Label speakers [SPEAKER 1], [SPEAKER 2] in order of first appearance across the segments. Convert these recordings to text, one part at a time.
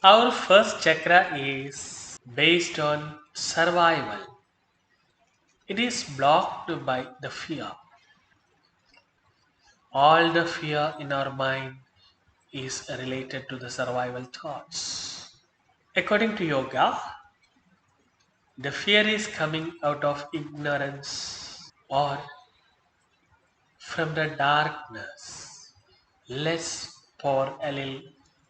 [SPEAKER 1] Our first chakra is based on survival. It is blocked by the fear. All the fear in our mind is related to the survival thoughts. According to yoga, the fear is coming out of ignorance or from the darkness. Let's pour a little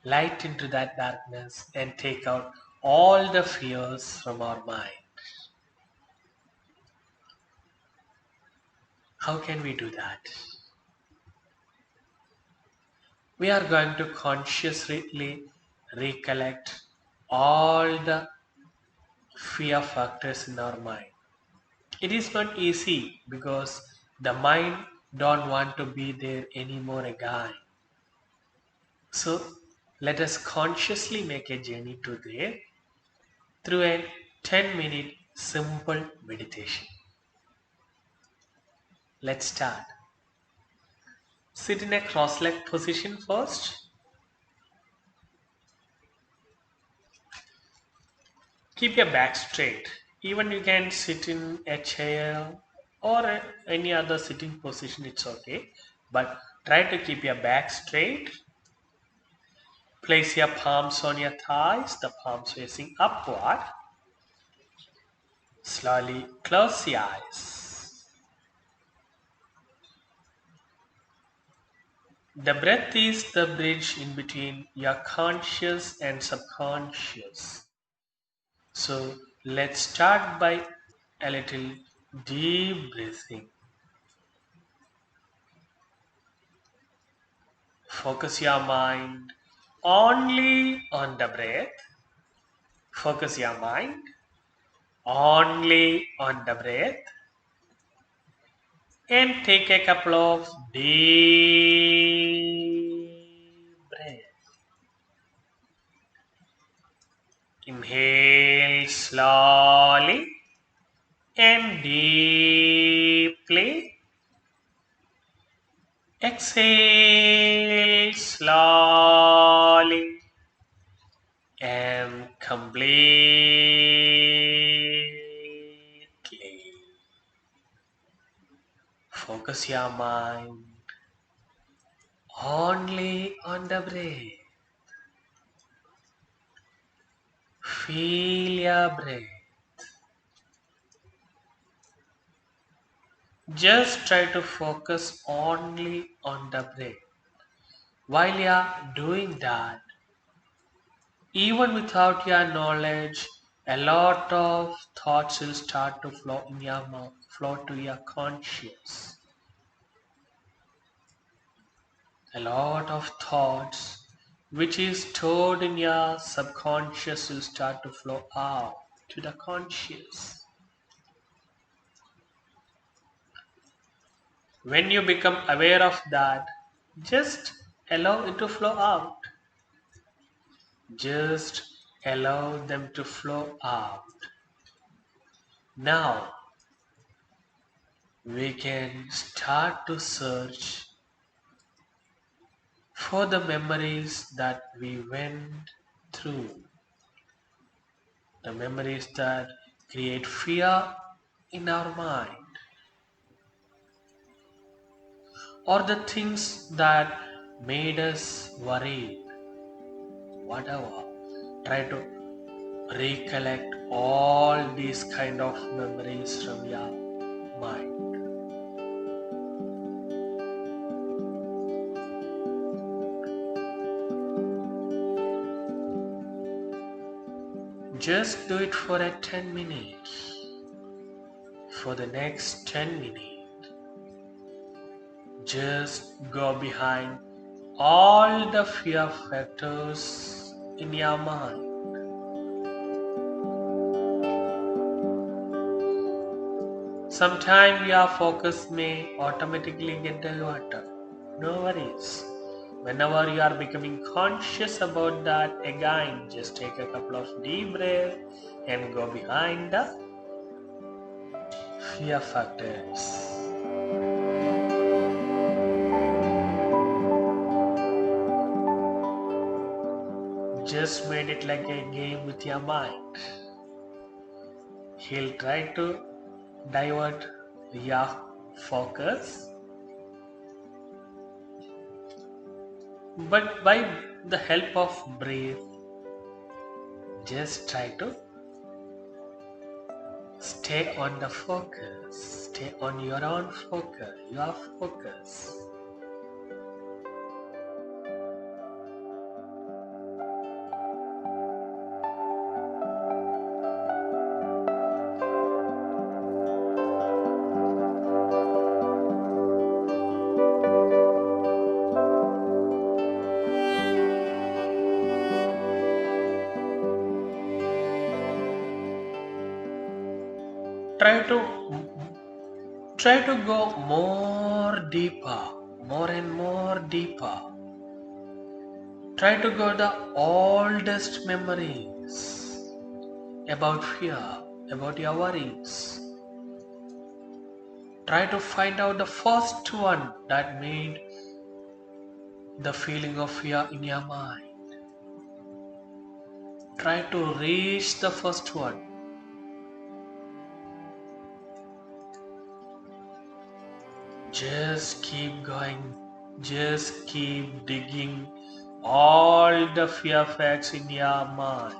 [SPEAKER 1] light into that darkness and take out all the fears from our mind. How can we do that? We are going to consciously recollect all the fear factors in our mind. It is not easy because the mind don't want to be there anymore again. So let us consciously make a journey to there through a 10-minute simple meditation. Let's start. Sit in a cross-legged position first. Keep your back straight. Even you can sit in a chair or any other sitting position, it's okay. But try to keep your back straight. Place your palms on your thighs, the palms facing upward. Slowly close your eyes. The breath is the bridge in between your conscious and subconscious. So let's start by a little deep breathing. Focus your mind only on the breath. Focus your mind only on the breath and take a couple of deep breaths. Inhale slowly and deeply. Exhale slowly and completely. Focus your mind only on the breath. Feel your breath. Just try to focus only on the breath. While you are doing that, even without your knowledge, a lot of thoughts will start to flow in your mouth, flow to your conscious. A lot of thoughts which is stored in your subconscious will start to flow out to the conscious. When you become aware of that, just allow it to flow out. Just allow them to flow out. Now we can start to search for the memories that we went through, the memories that create fear in our mind, or the things that made us worried, whatever. Try to recollect all these kind of memories from your mind. Just do it for a 10 minutes. For the next 10 minutes, just go behind all the fear factors in your mind. Sometimes your focus may automatically get diverted. No worries. Whenever you are becoming conscious about that, again, just take a couple of deep breaths and go behind the fear factors. just made it like a game with your mind. He'll try to divert your focus, but by the help of breath, just try to stay on the focus, stay on your own focus, your focus. Try to go more deeper, more and more deeper. Try to go the oldest memories about fear, about your worries. Try to find out the first one that made the feeling of fear in your mind. Try to reach the first one. Just keep going. Just keep digging all the fear facts in your mind.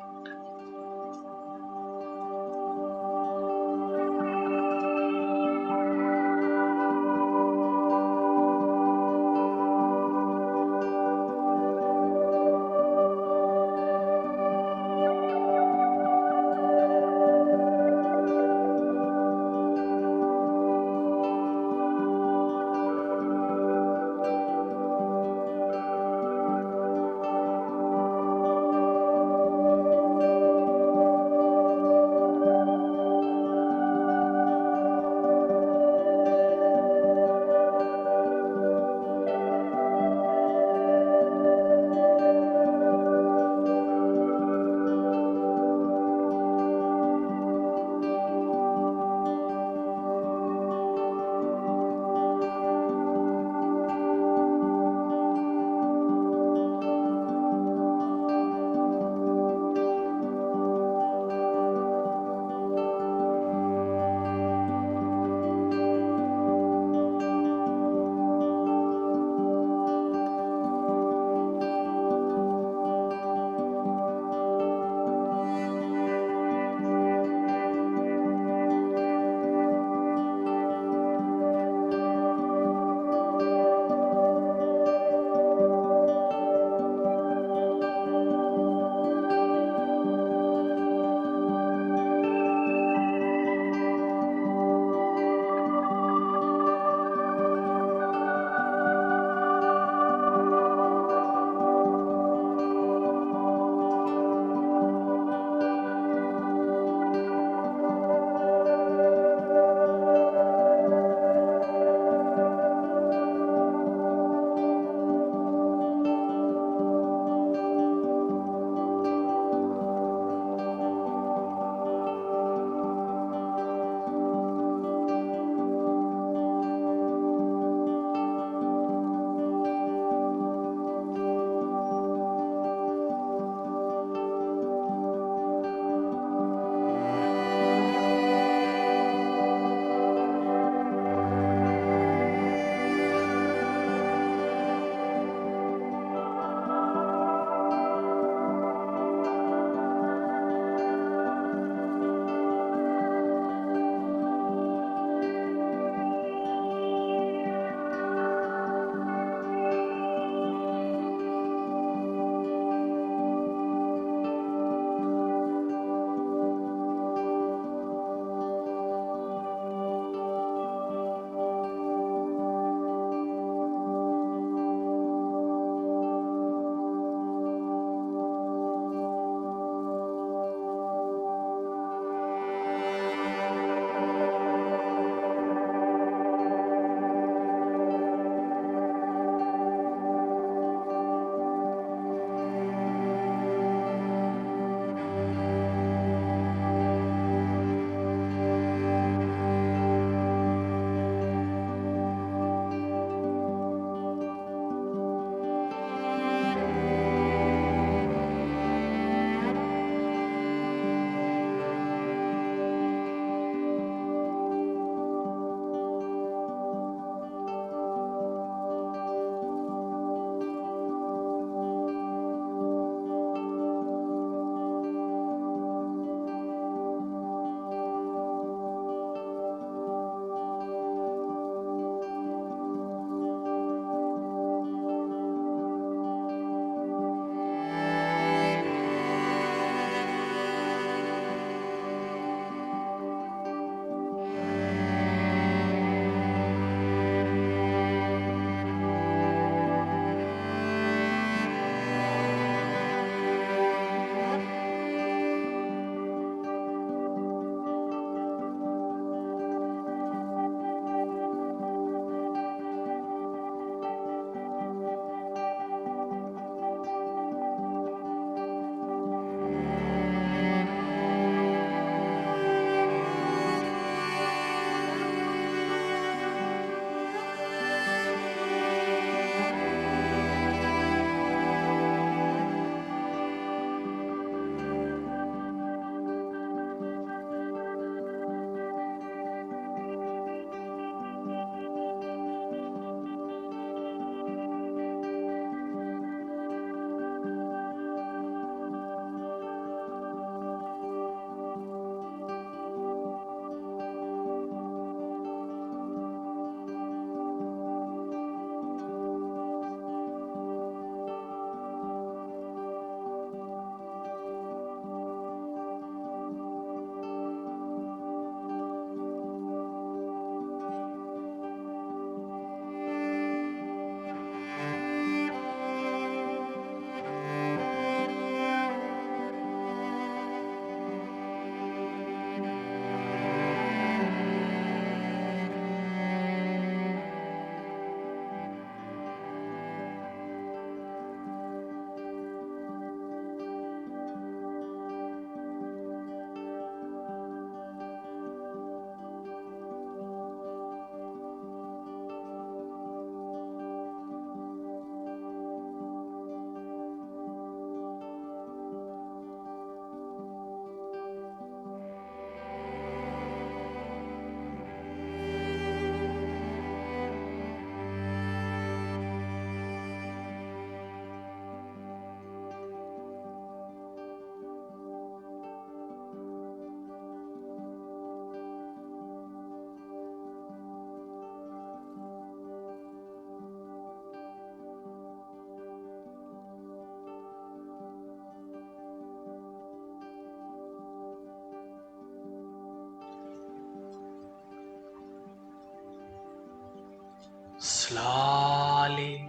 [SPEAKER 1] Slowly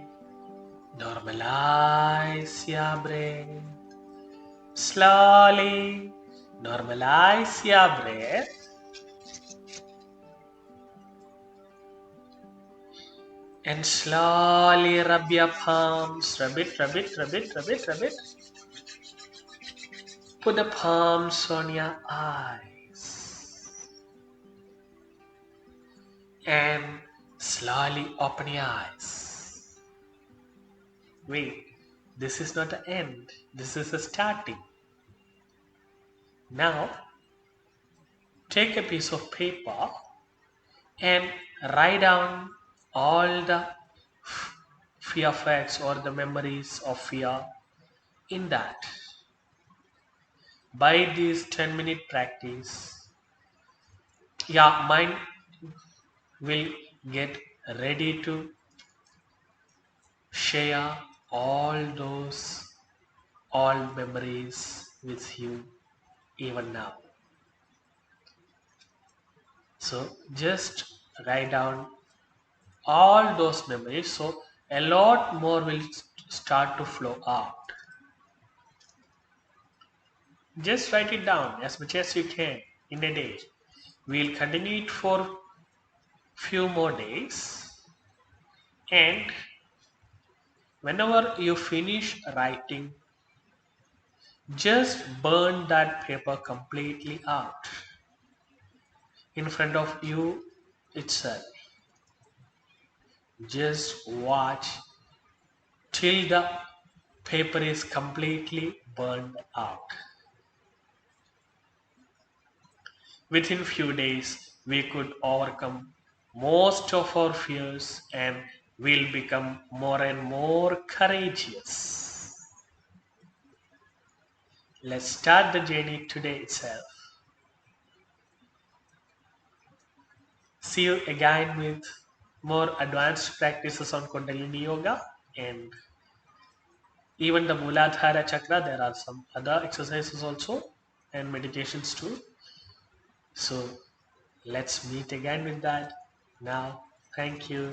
[SPEAKER 1] normalize your breath. Slowly normalize your breath. And slowly rub your palms. Rub it, rub it, rub it, rub it, rub it. Put the palms on your eyes. And slowly open your eyes. Wait, this is not the end. This is the starting. Now, take a piece of paper and write down all the fear facts or the memories of fear in that. By this 10-minute practice, your mind will get ready to share all those old memories with you even now. So just write down all those memories so a lot more will start to flow out. Just write it down as much as you can in a day. We'll continue it for few more days, and whenever you finish writing, just burn that paper completely out in front of you itself. Just watch till the paper is completely burned out. Within few days, we could overcome most of our fears and will become more and more courageous. Let's start the journey today itself. See you again with more advanced practices on Kundalini Yoga and even the Muladhara Chakra. There are some other exercises also and meditations too. So let's meet again with that. Now, thank you.